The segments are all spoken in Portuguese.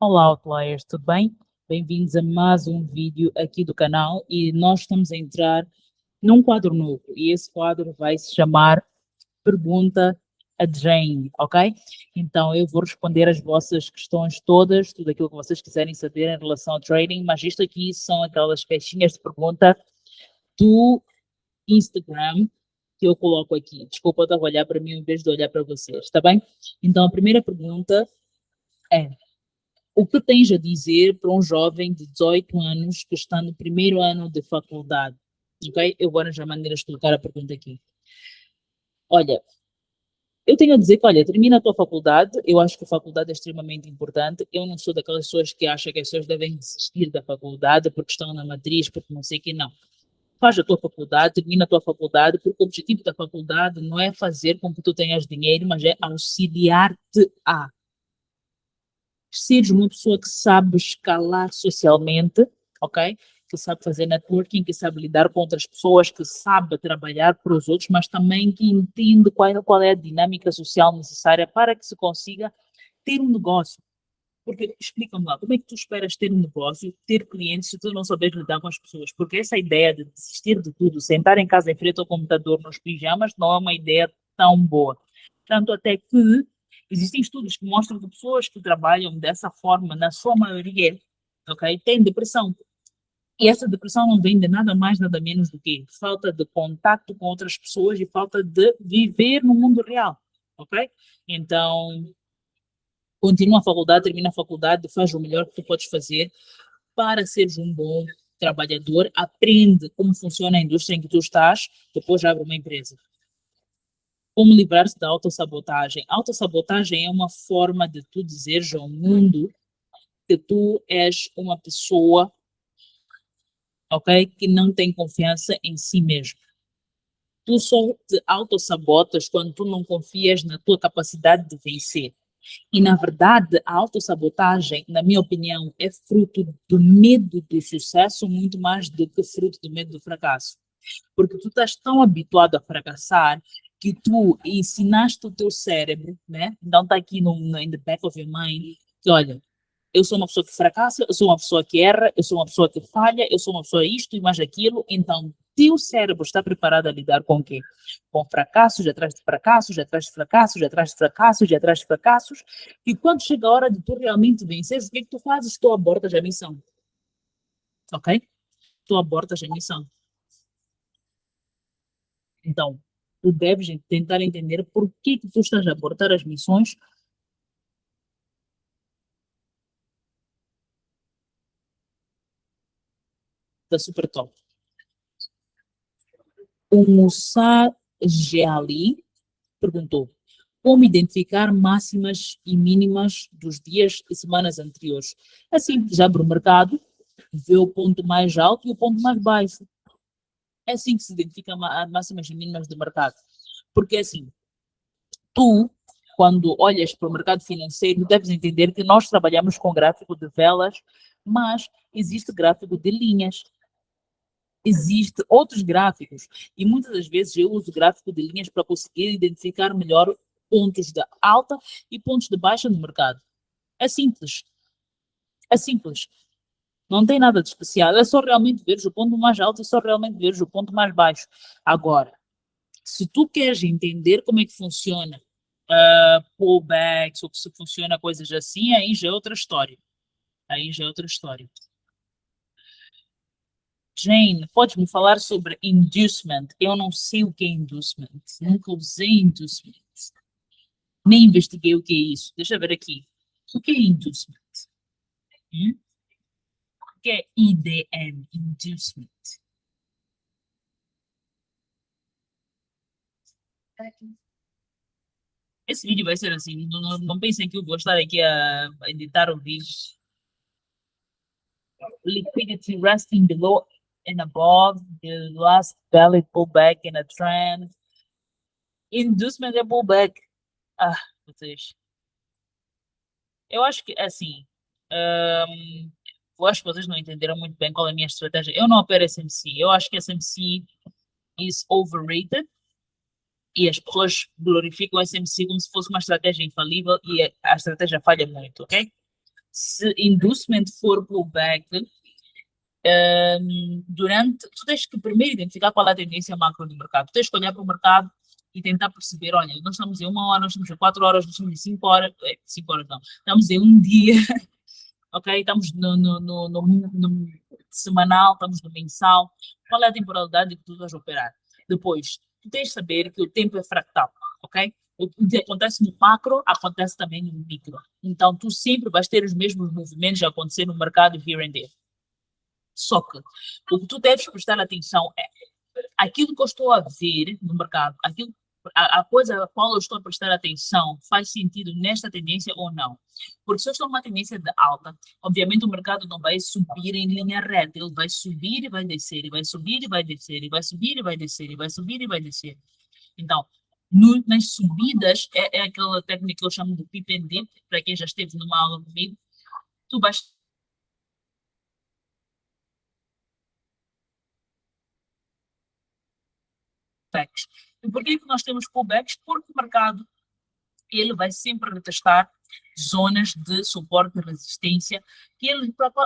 Olá, Outliers, tudo bem? Bem-vindos a mais um vídeo aqui do canal e nós estamos a entrar num quadro novo e esse quadro vai se chamar Pergunta a Jane, ok? Então eu vou responder as vossas questões todas, tudo aquilo que vocês quiserem saber em relação ao trading, mas isto aqui são aquelas caixinhas de pergunta do Instagram que eu coloco aqui. Desculpa, eu estava a olhar para mim em vez de olhar para vocês, está bem? Então a primeira pergunta é: o que tens a dizer para um jovem de 18 anos que está no primeiro ano de faculdade? Ok? Eu vou arranjar maneiras de colocar a pergunta aqui. Olha, eu tenho a dizer que, olha, termina a tua faculdade, eu acho que a faculdade é extremamente importante, eu não sou daquelas pessoas que acham que as pessoas devem desistir da faculdade porque estão na matriz, porque não sei o que, não. Faz a tua faculdade, termina a tua faculdade, porque o objetivo da faculdade não é fazer com que tu tenhas dinheiro, mas é auxiliar-te a seres uma pessoa que sabe escalar socialmente, ok? Que sabe fazer networking, que sabe lidar com outras pessoas, que sabe trabalhar para os outros, mas também que entende qual é a dinâmica social necessária para que se consiga ter um negócio. Porque, explica-me lá, como é que tu esperas ter um negócio, ter clientes, se tu não souberes lidar com as pessoas? Porque essa ideia de desistir de tudo, sentar em casa em frente ao computador nos pijamas, não é uma ideia tão boa. Tanto até que existem estudos que mostram que pessoas que trabalham dessa forma, na sua maioria, ok, têm depressão. E essa depressão não vem de nada mais, nada menos do que falta de contato com outras pessoas e falta de viver no mundo real, ok? Então, continua a faculdade, termina a faculdade, faz o melhor que tu podes fazer para seres um bom trabalhador, aprende como funciona a indústria em que tu estás, depois abre uma empresa. Como livrar-se da autossabotagem? Autossabotagem é uma forma de tu dizeres ao mundo que tu és uma pessoa, ok, que não tem confiança em si mesmo. Tu só te autossabotas quando tu não confias na tua capacidade de vencer. E, na verdade, a autossabotagem, na minha opinião, é fruto do medo do sucesso muito mais do que fruto do medo do fracasso. Porque tu estás tão habituado a fracassar que tu ensinaste o teu cérebro, né? Então está aqui in the back of your mind, que olha, eu sou uma pessoa que fracassa, eu sou uma pessoa que erra, eu sou uma pessoa que falha, eu sou uma pessoa isto e mais aquilo, então teu cérebro está preparado a lidar com o quê? Com fracassos, atrás de fracassos, atrás de fracassos, atrás de fracassos, atrás de fracassos, e quando chega a hora de tu realmente venceres, o que é que tu fazes? Tu abortas a missão, ok? Tu abortas a missão. Então, tu deves tentar entender por que tu estás a abortar as missões. Da super top. O Moussa Geali perguntou: como identificar máximas e mínimas dos dias e semanas anteriores? É simples, abre o mercado, vê o ponto mais alto e o ponto mais baixo. É assim que se identifica máximas e mínimas do mercado. Porque assim, tu, quando olhas para o mercado financeiro, deves entender que nós trabalhamos com gráfico de velas, mas existe gráfico de linhas. Existem outros gráficos e muitas das vezes eu uso gráfico de linhas para conseguir identificar melhor pontos de alta e pontos de baixa no mercado. É simples, é simples. Não tem nada de especial, é só realmente ver o ponto mais alto e só realmente ver o ponto mais baixo. Agora, se tu queres entender como é que funciona pullbacks ou que se funciona coisas assim, aí já é outra história. Aí já é outra história. Jane, pode me falar sobre inducement? Eu não sei o que é inducement. Nunca usei inducement. Nem investiguei o que é isso. Deixa eu ver aqui. O que é inducement? Hum? O que é IDM? Inducement. Esse vídeo vai ser assim. Não pensem que eu vou estar aqui a editar o vídeo. Liquidity resting below and above the last valid pullback in a trend. Inducement é pullback. Ah, vocês. Eu acho que, assim, eu acho que vocês não entenderam muito bem qual é a minha estratégia. Eu não opero SMC. Eu acho que SMC is overrated e as pessoas glorificam o SMC como se fosse uma estratégia infalível e a estratégia falha muito, ok? Se inducement for pullback, tu tens que primeiro identificar qual é a tendência macro do mercado. Tu tens que olhar para o mercado e tentar perceber, olha, nós estamos em 1 hora, nós estamos em 4 horas, nós estamos em 5 horas, 5 horas não, estamos em um dia, ok? Estamos no semanal, estamos no mensal. Qual é a temporalidade que tu vais operar? Depois, tu tens de saber que o tempo é fractal, ok? O que acontece no macro, acontece também no micro. Então, tu sempre vais ter os mesmos movimentos a acontecer no mercado here and there. Só que o que tu deves prestar atenção é aquilo que eu estou a ver no mercado, a coisa a qual eu estou a prestar atenção faz sentido nesta tendência ou não? Porque se eu estou numa tendência de alta, obviamente o mercado não vai subir em linha reta, ele vai subir e vai descer, e vai subir e vai descer, e vai subir e vai descer, e vai subir e vai descer. Então, nas subidas, é aquela técnica que eu chamo de pip and dip, para quem já esteve numa aula comigo, tu vais pullbacks. E por que que nós temos pullbacks? Porque o mercado ele vai sempre retestar zonas de suporte e resistência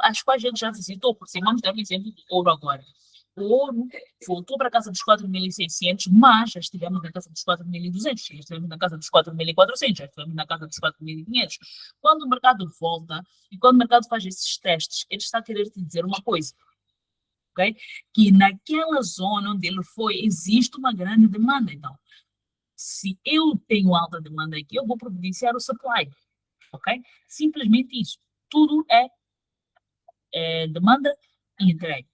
as quais ele já visitou. Por exemplo, vamos dar um exemplo do ouro agora. O ouro voltou para a casa dos 4.600, mas já estivemos na casa dos 4.200, já estivemos na casa dos 4.400, já estivemos na casa dos 4.500. Quando o mercado volta e quando o mercado faz esses testes, ele está a querer te dizer uma coisa, ok? Que naquela zona onde ele foi, existe uma grande demanda. Então, se eu tenho alta demanda aqui, eu vou providenciar o supply, ok? Simplesmente isso. Tudo é demanda e entrega.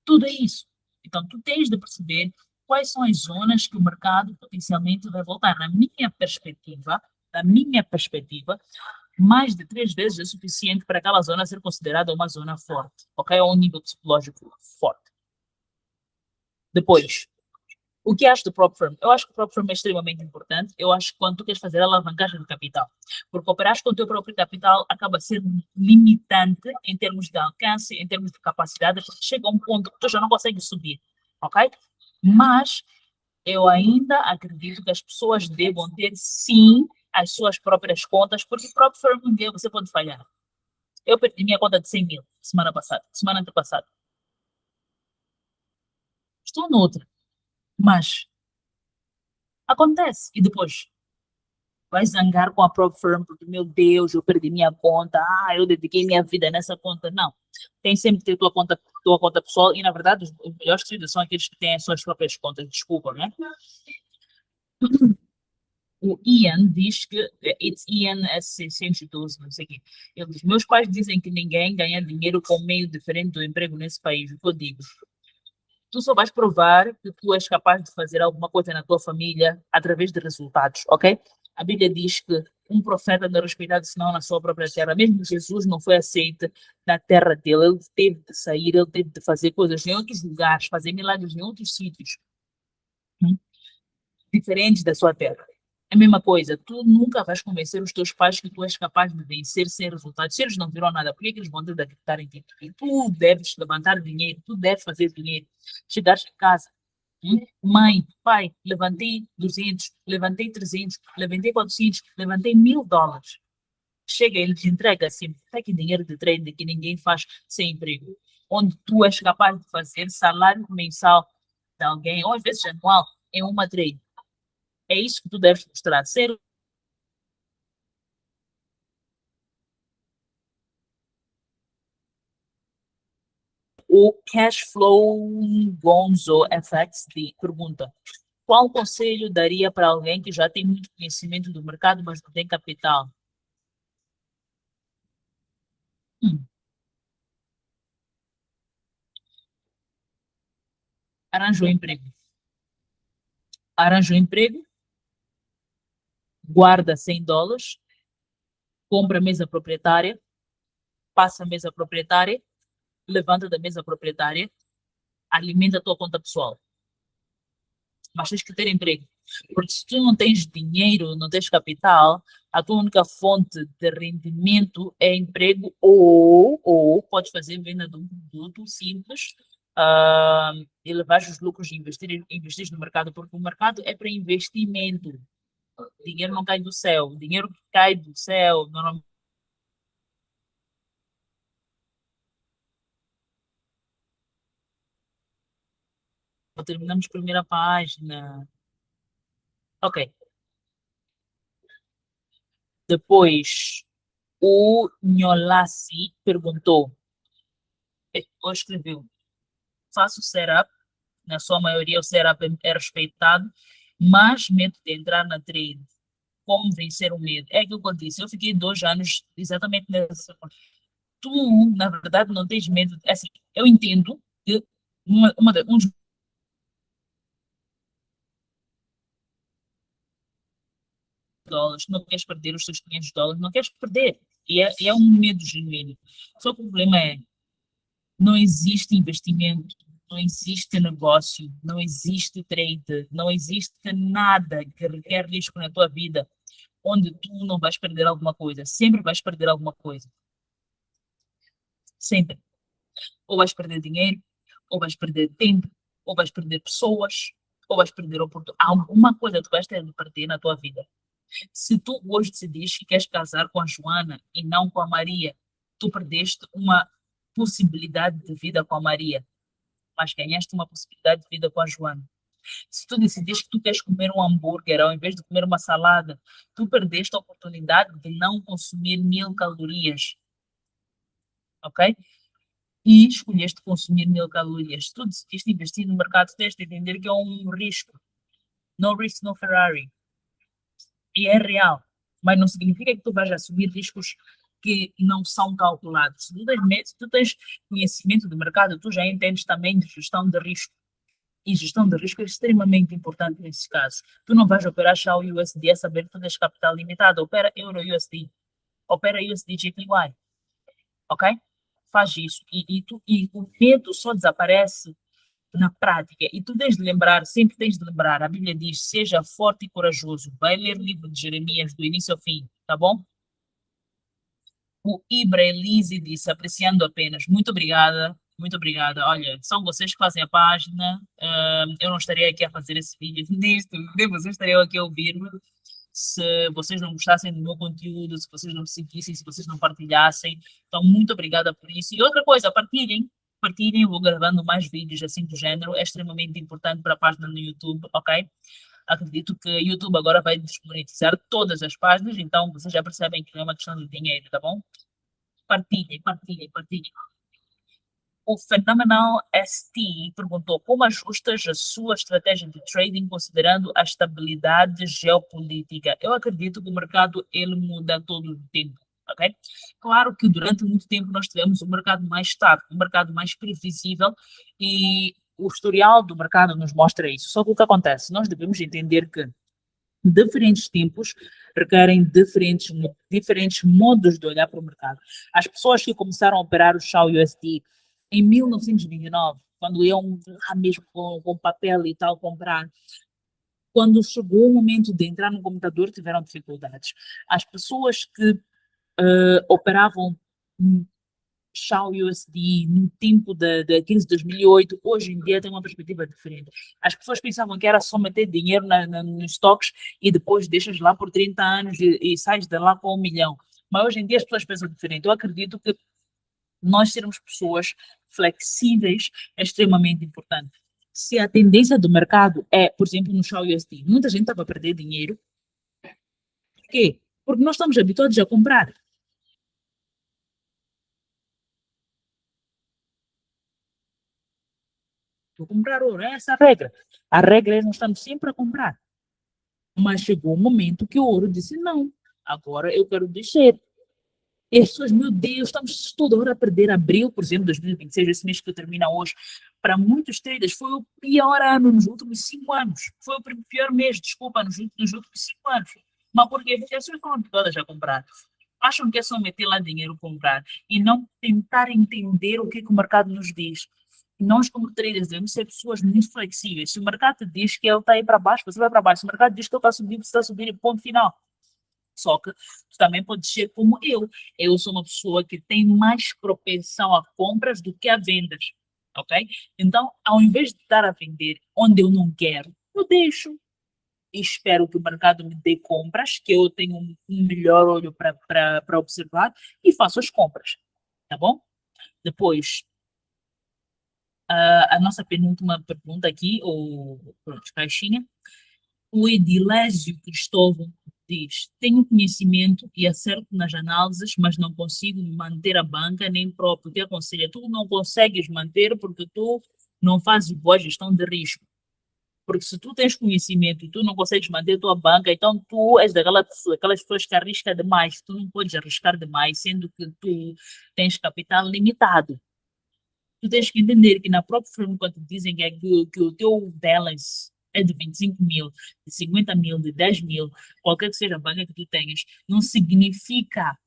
Tudo é isso. Então, tu tens de perceber quais são as zonas que o mercado potencialmente vai voltar. Na minha perspectiva, mais de 3 vezes é suficiente para aquela zona ser considerada uma zona forte, ok? Ou um nível psicológico forte. Depois, o que acho do prop firm? Eu acho que o prop firm é extremamente importante. Eu acho que quando tu queres fazer alavancagem de capital, porque operar com o teu próprio capital acaba sendo limitante em termos de alcance, em termos de capacidade, porque chega a um ponto que tu já não consegues subir, ok? Mas eu ainda acredito que as pessoas devam ter, sim, as suas próprias contas, porque o prop firm um dia você pode falhar. Eu perdi minha conta de 100 mil semana passada, semana antepassada. Estou noutra, mas acontece. E depois, vai zangar com a própria firm porque, meu Deus, eu perdi minha conta, eu dediquei minha vida nessa conta. Não. Tem sempre que ter tua conta pessoal e, na verdade, os melhores traders são aqueles que têm as suas próprias contas, desculpa, né? O Ian diz que, it's Ian S612, não sei o quê. Ele diz, meus pais dizem que ninguém ganha dinheiro com meio diferente do emprego nesse país. O que eu digo? Tu só vais provar que tu és capaz de fazer alguma coisa na tua família através de resultados, ok? A Bíblia diz que um profeta não é respeitado senão na sua própria terra. Mesmo Jesus não foi aceito na terra dele. Ele teve de sair, ele teve de fazer coisas em outros lugares, fazer milagres em outros sítios, hum, diferentes da sua terra. É a mesma coisa, tu nunca vais convencer os teus pais que tu és capaz de vencer sem resultados. Se eles não viram nada, por que que eles vão ter de acreditar em ti? E tu deves levantar dinheiro, tu deves fazer dinheiro. Chegares a casa, mãe, pai, levantei 200, levantei 300, levantei 400, levantei US$ 1.000. Chega, ele te entrega assim, tá aqui dinheiro de trade que ninguém faz sem emprego. Onde tu és capaz de fazer salário mensal de alguém, ou às vezes anual, em uma trade. É isso que tu deves mostrar. Ser o cash flow Gonzo FXD pergunta: qual conselho daria para alguém que já tem muito conhecimento do mercado, mas não tem capital? Hum, arranja um emprego. Arranja um emprego, guarda US$ 100, compra a mesa proprietária, passa a mesa proprietária, levanta da mesa proprietária, alimenta a tua conta pessoal. Mas tens que ter emprego. Porque se tu não tens dinheiro, não tens capital, a tua única fonte de rendimento é emprego ou podes fazer venda de um produto simples, e levar os lucros de investir no mercado, porque o mercado é para investimento. O dinheiro não cai do céu. O dinheiro que cai do céu, normalmente terminamos a primeira página. Ok. Depois, o Nholassi perguntou, ou escreveu, faço setup, na sua maioria o setup é respeitado, mas medo de entrar na trade. Como vencer o medo? É aquilo que eu disse, eu fiquei 2 anos exatamente nessa. Tu, na verdade, não tens medo. Assim, eu entendo que um dos dólares, tu não queres perder os teus US$ 500, não queres perder. E é um medo genuíno. Só que o problema é, não existe investimento, não existe negócio, não existe trade, não existe nada que requer risco na tua vida onde tu não vais perder alguma coisa. Sempre vais perder alguma coisa. Sempre. Ou vais perder dinheiro, ou vais perder tempo, ou vais perder pessoas, ou vais perder oportunidade. Alguma coisa tu vais ter de perder na tua vida. Se tu hoje decidires que queres casar com a Joana e não com a Maria, tu perdeste uma possibilidade de vida com a Maria, mas ganhaste uma possibilidade de vida com a Joana. Se tu decidires que tu queres comer um hambúrguer ao invés de comer uma salada, tu perdeste a oportunidade de não consumir 1.000 calorias, ok? E escolheste consumir 1.000 calorias. Se tu decidiste investir no mercado, tens de entender que é um risco. No risk, no Ferrari. E é real. Mas não significa que tu vais assumir riscos que não são calculados. Se tu tens conhecimento do mercado, tu já entendes também de gestão de risco. E gestão de risco é extremamente importante nesse caso. Tu não vais operar SHA USD a saber que tu tens capital limitado. Opera Euro USD. Opera USD JPY. Ok? Faz isso. E o medo só desaparece na prática. E tu tens de lembrar, sempre tens de lembrar, a Bíblia diz, seja forte e corajoso. Vai ler o livro de Jeremias do início ao fim, tá bom? O Ibra Elise disse, apreciando apenas. Muito obrigada, muito obrigada. Olha, são vocês que fazem a página. Eu não estaria aqui a fazer esse vídeo disto, nem vocês estariam aqui a ouvir-me se vocês não gostassem do meu conteúdo, se vocês não me seguissem, se vocês não partilhassem. Então, muito obrigada por isso. E outra coisa, partilhem. Partilhem, eu vou gravando mais vídeos assim do género. É extremamente importante para a página no YouTube, ok? Acredito que o YouTube agora vai desmonetizar todas as páginas, então vocês já percebem que não é uma questão de dinheiro, tá bom? Partilhem, partilhem, partilhem. O Phenomenal ST perguntou como ajustas a sua estratégia de trading considerando a estabilidade geopolítica. Eu acredito que o mercado ele muda todo o tempo, ok? Claro que durante muito tempo nós tivemos um mercado mais estável, um mercado mais previsível e o historial do mercado nos mostra isso. Só que o que acontece? Nós devemos entender que diferentes tempos requerem diferentes modos de olhar para o mercado. As pessoas que começaram a operar o SHA USD em 1929, quando iam lá mesmo com papel e tal comprar, quando chegou o momento de entrar no computador, tiveram dificuldades. As pessoas que operavam SHA USD no tempo da crise de 2008, hoje em dia tem uma perspectiva diferente. As pessoas pensavam que era só meter dinheiro nos stocks e depois deixas lá por 30 anos e sais de lá com 1 milhão. Mas hoje em dia as pessoas pensam diferente. Eu acredito que nós sermos pessoas flexíveis é extremamente importante. Se a tendência do mercado é, por exemplo, no SHA USD, muita gente estava a perder dinheiro. Por quê? Porque nós estamos habituados a comprar. Vou comprar ouro, é essa a regra. A regra é nós estamos sempre a comprar. Mas chegou um momento que o ouro disse não, agora eu quero descer. E as pessoas, meu Deus, estamos toda hora a perder. Abril, por exemplo, 2026, esse mês que termina hoje, para muitos traders foi o pior ano nos últimos 5 anos. Foi o pior mês, desculpa, nos últimos 5 anos. Mas por quê? Porque as pessoas estão habituadas a comprar. Acham que é só meter lá dinheiro comprar e não tentar entender o que o mercado nos diz. Nós, como traders, devemos ser pessoas muito flexíveis. Se o mercado te diz que ele está aí para baixo, você vai para baixo. Se o mercado diz que ele está subindo, você está subindo, ponto final. Só que tu também pode ser como eu. Eu sou uma pessoa que tem mais propensão a compras do que a vendas, ok? Então, ao invés de estar a vender onde eu não quero, eu deixo e espero que o mercado me dê compras, que eu tenho um melhor olho para observar e faço as compras, tá bom? Depois, A nossa penúltima pergunta aqui, ou pronto, caixinha. O Edilésio Cristóvão diz: tenho conhecimento e acerto nas análises, mas não consigo manter a banca nem próprio. Te aconselho, tu não consegues manter porque tu não fazes boa gestão de risco. Porque se tu tens conhecimento e tu não consegues manter a tua banca, então tu és daquelas pessoas que arriscam demais. Tu não podes arriscar demais, sendo que tu tens capital limitado. Tu tens que entender que na própria firma, quando dizem que o teu balance é de 25 mil, de 50 mil, de 10 mil, qualquer que seja a banca que tu tenhas, não significa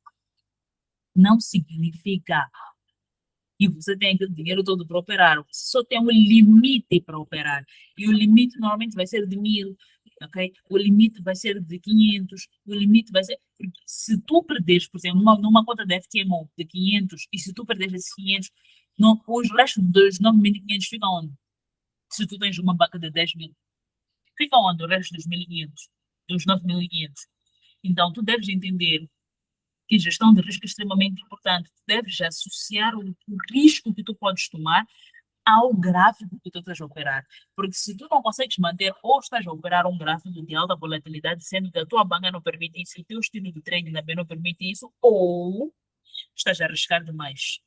que você tem aquele dinheiro todo para operar. Você só tem um limite para operar. E o limite normalmente vai ser de 1.000, ok? O limite vai ser de 500, o limite vai ser... Se tu perderes, por exemplo, numa conta de FTMO de 500, e se tu perderes esses 500, não, os restos dos 9.500 ficam onde? Se tu tens uma banca de 10 mil, ficam onde o resto dos 1.500, dos 9.500? Então, tu deves entender que gestão de risco é extremamente importante. Tu deves associar o risco que tu podes tomar ao gráfico que tu estás a operar. Porque se tu não consegues manter, ou estás a operar um gráfico de alta volatilidade, sendo que a tua banca não permite isso, e o teu estilo de trading também não permite isso, ou estás a arriscar demais.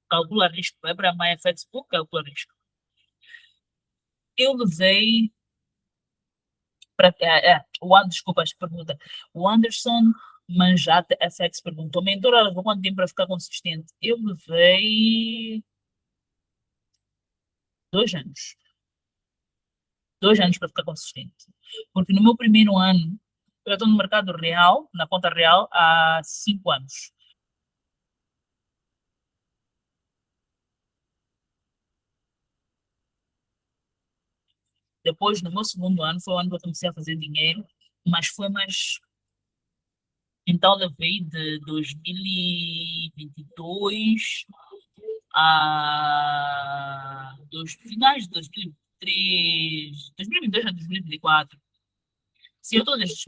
Calcula risco. Vai para a MyFX Book, calcula risco. Eu levei para. Desculpa, esta pergunta. O Anderson Manjate FX perguntou: mentora, levou quanto tempo para ficar consistente? Eu levei 2 anos. 2 anos para ficar consistente. Porque no meu primeiro ano, eu estou no mercado real, na conta real, há 5 anos. Depois, no meu segundo ano, foi o ano que eu comecei a fazer dinheiro, mas foi mais. Então, levei de 2022 finais de 2023, 2022 a 2024. Se eu estou desde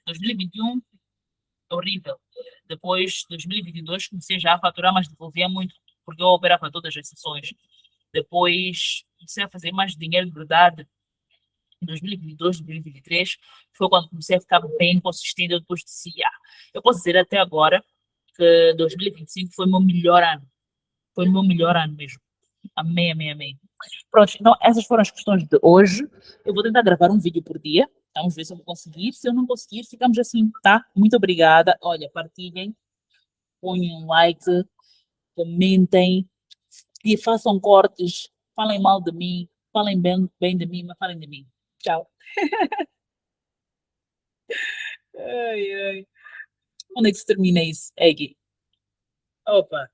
2021, horrível. Depois, 2022, comecei já a faturar, mas devolvia muito, porque eu operava todas as sessões. Depois, comecei a fazer mais dinheiro de verdade. Em 2022, 2023, foi quando comecei a ficar bem consistente. Eu depois disse, eu posso dizer até agora que 2025 foi o meu melhor ano. Foi o meu melhor ano mesmo. Amém, amém, amém. Pronto, então essas foram as questões de hoje. Eu vou tentar gravar um vídeo por dia. Vamos ver se eu vou conseguir. Se eu não conseguir, ficamos assim, tá? Muito obrigada. Olha, partilhem, ponham um like, comentem e façam cortes. Falem mal de mim, falem bem de mim, mas falem de mim. Tchau. Ai, ai. Onde é que se termina isso? É aqui. Opa.